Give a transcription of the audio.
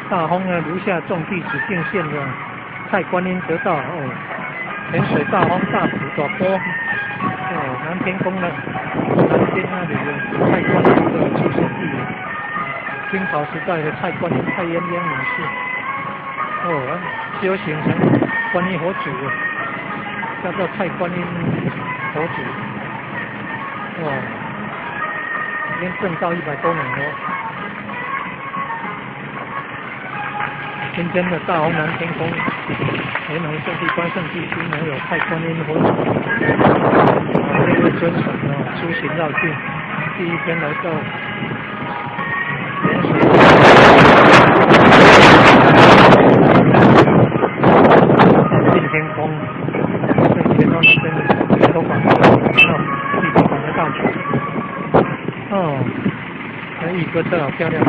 大风呢如下种地指定线的蔡观音得道哦，泉水大风大幅大波哦，南天宫呢南边那里的蔡观音的出生地，清朝时代的蔡观音蔡鸳鸯女士哦，修行成观音佛祖，叫做蔡观音佛祖哦，已经证道100多年了。今天的大红南天宫，元宏圣地关圣帝君还有蔡观音佛祖，这位尊神出行绕境，第一天来到莲水定天宫，对，前到那边的石头馆到地铁馆的大桥，哦，那玉哥这好漂亮。